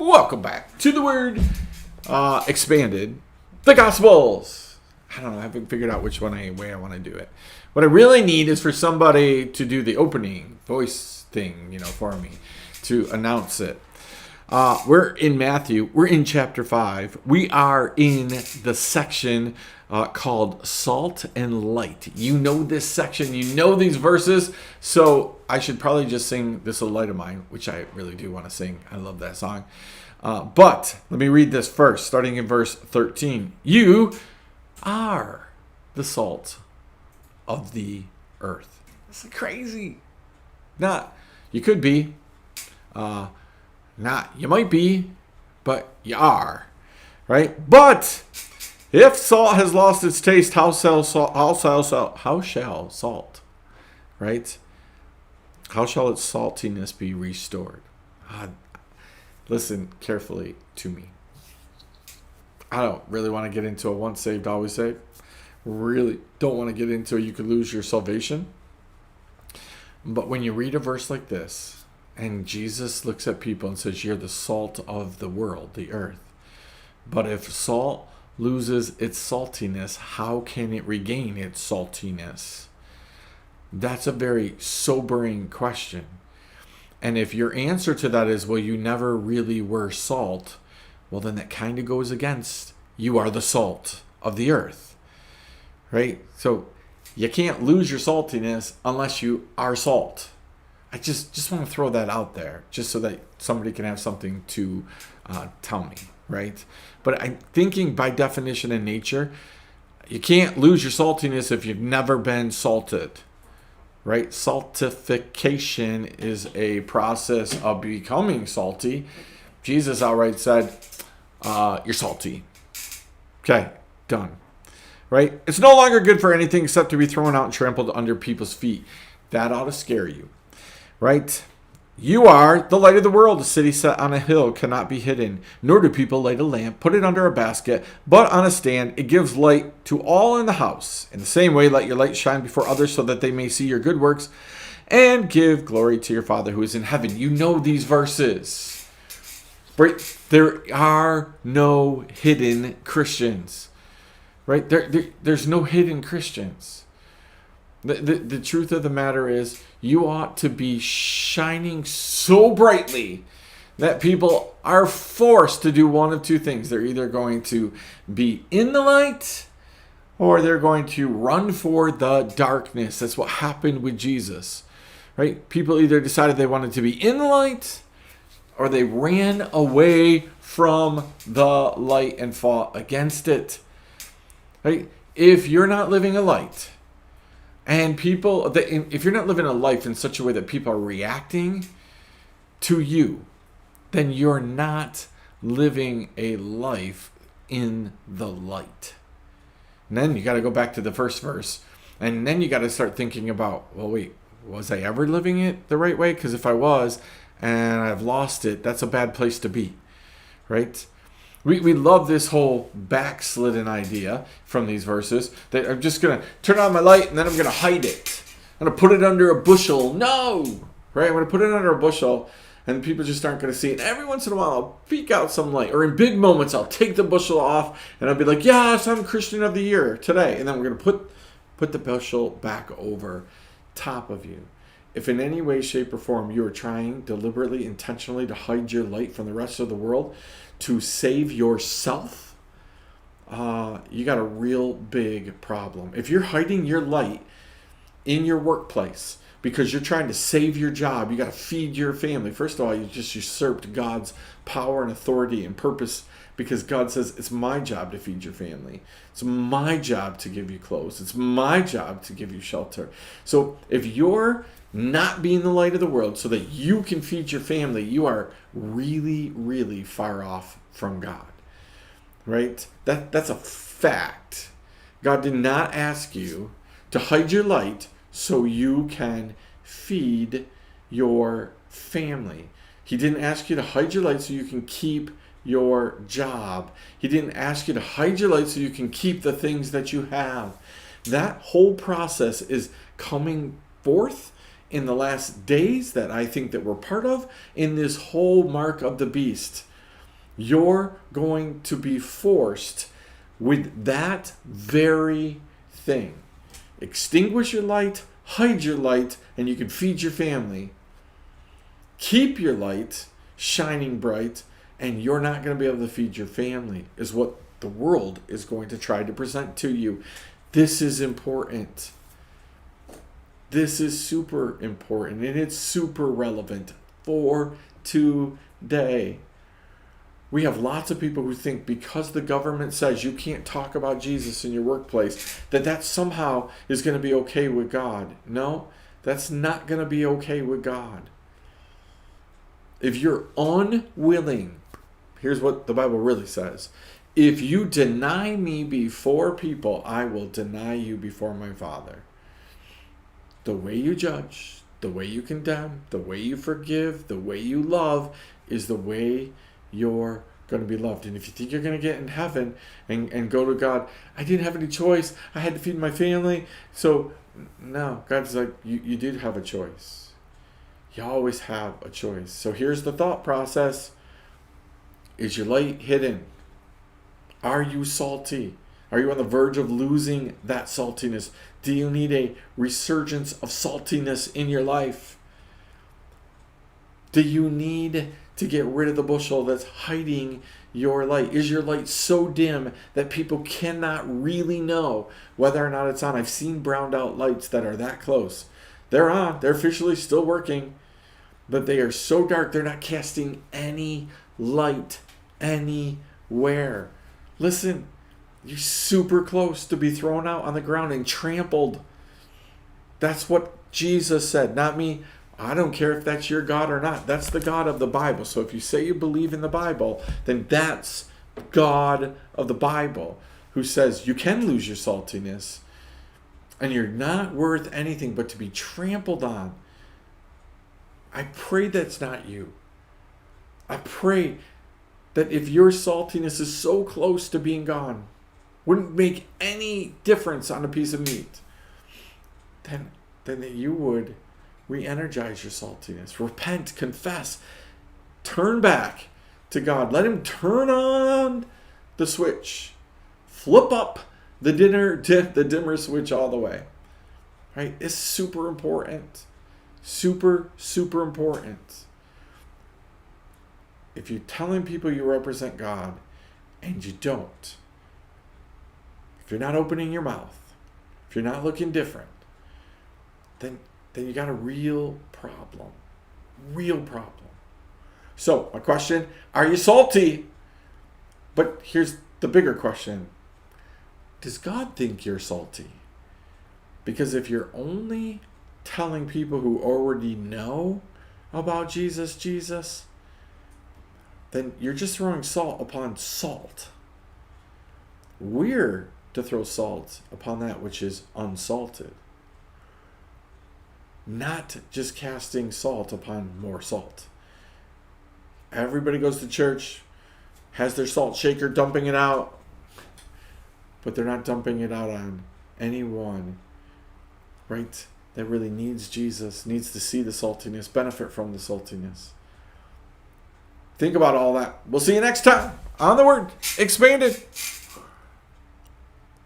Welcome back to the Word Expanded, the Gospels. I don't know, I haven't figured out which way I want to do it. What I really need is for somebody to do the opening voice thing, for me, to announce it. We're in Matthew. We're in chapter 5. We are in the section called Salt and Light. You know this section. You know these verses. So I should probably just sing This Little Light of Mine, which I really do want to sing. I love that song. But let me read this first, starting in verse 13. You are the salt of the earth. It's crazy. Not, you could be. Not, you might be, but you are, right? But if salt has lost its taste, how shall salt, right? How shall its saltiness be restored? Listen carefully to me. I don't really want to get into a once saved, always saved. Really don't want to get into you could lose your salvation. But when you read a verse like this, and Jesus looks at people and says, you're the salt of the world, the earth. But if salt loses its saltiness, how can it regain its saltiness? That's a very sobering question. And if your answer to that is, well, you never really were salt, well, then that kind of goes against you are the salt of the earth, right? So you can't lose your saltiness unless you are salt. I just want to throw that out there just so that somebody can have something to tell me, right? But I'm thinking by definition in nature, you can't lose your saltiness if you've never been salted, right? Saltification is a process of becoming salty. Jesus outright said, you're salty. Okay, done, right? It's no longer good for anything except to be thrown out and trampled under people's feet. That ought to scare you. Right? You are the light of the world. A city set on a hill cannot be hidden, nor do people light a lamp, put it under a basket, but on a stand. It gives light to all in the house. In the same way, let your light shine before others so that they may see your good works and give glory to your Father who is in heaven. You know these verses. Right? There are no hidden Christians. Right? There's no hidden Christians. The truth of the matter is, you ought to be shining so brightly that people are forced to do one of two things. They're either going to be in the light or they're going to run for the darkness. That's what happened with Jesus, right? People either decided they wanted to be in the light or they ran away from the light and fought against it, right? If you're not living a light, and people, if you're not living a life in such a way that people are reacting to you, then you're not living a life in the light. And then you got to go back to the first verse. And then you got to start thinking about, well, wait, was I ever living it the right way? Because if I was and I've lost it, that's a bad place to be, right? We love this whole backslidden idea from these verses that I'm just going to turn on my light and then I'm going to hide it. I'm going to put it under a bushel. No, right? I'm going to put it under a bushel and people just aren't going to see it. And every once in a while, I'll peek out some light. Or in big moments, I'll take the bushel off and I'll be like, yes, I'm Christian of the year today. And then we're going to put the bushel back over top of you. If in any way, shape, or form you are trying deliberately, intentionally to hide your light from the rest of the world, to save yourself, you got a real big problem. If you're hiding your light in your workplace because you're trying to save your job, you got to feed your family. First of all, you just usurped God's power and authority and purpose because God says it's my job to feed your family. It's my job to give you clothes. It's my job to give you shelter. So if you're not being the light of the world so that you can feed your family, you are really, really far off from God, right? That's a fact. God did not ask you to hide your light so you can feed your family. He didn't ask you to hide your light so you can keep your job. He didn't ask you to hide your light so you can keep the things that you have. That whole process is coming forth in the last days that I think that we're part of in this whole mark of the beast. You're going to be forced with that very thing. Extinguish your light, hide your light, and you can feed your family. Keep your light shining bright, and you're not going to be able to feed your family, is what the world is going to try to present to you. This is important. This is super important, and it's super relevant for today. We have lots of people who think because the government says you can't talk about Jesus in your workplace, that somehow is going to be okay with God. No, that's not going to be okay with God. If you're unwilling, here's what the Bible really says. If you deny me before people, I will deny you before my Father. The way you judge, the way you condemn, the way you forgive, the way you love is the way you're going to be loved. And if you think you're going to get in heaven and go to God, I didn't have any choice. I had to feed my family. So, no, God's like, you did have a choice. You always have a choice. So here's the thought process. Is your light hidden? Are you salty? Are you on the verge of losing that saltiness? Do you need a resurgence of saltiness in your life? Do you need to get rid of the bushel that's hiding your light? Is your light so dim that people cannot really know whether or not it's on? I've seen browned out lights that are that close. They're on. They're officially still working. But they are so dark, they're not casting any light anywhere. Listen, you're super close to be thrown out on the ground and trampled. That's what Jesus said, not me. I don't care if that's your God or not. That's the God of the Bible. So if you say you believe in the Bible, then that's God of the Bible who says you can lose your saltiness and you're not worth anything but to be trampled on. I pray that's not you. I pray that if your saltiness is so close to being gone, wouldn't make any difference on a piece of meat, then that you would re-energize your saltiness. Repent, confess, turn back to God. Let him turn on the switch. Flip up the dimmer switch all the way. Right? It's super important. Super, super important. If you're telling people you represent God and you don't, if you're not opening your mouth, if you're not looking different, then you got a real problem. Real problem. So, my question, are you salty? But here's the bigger question. Does God think you're salty? Because if you're only telling people who already know about Jesus, then you're just throwing salt upon salt. We're to throw salt upon that which is unsalted. Not just casting salt upon more salt. Everybody goes to church, has their salt shaker, dumping it out, but they're not dumping it out on anyone, right, that really needs Jesus, needs to see the saltiness, benefit from the saltiness. Think about all that. We'll see you next time on The Word Expanded.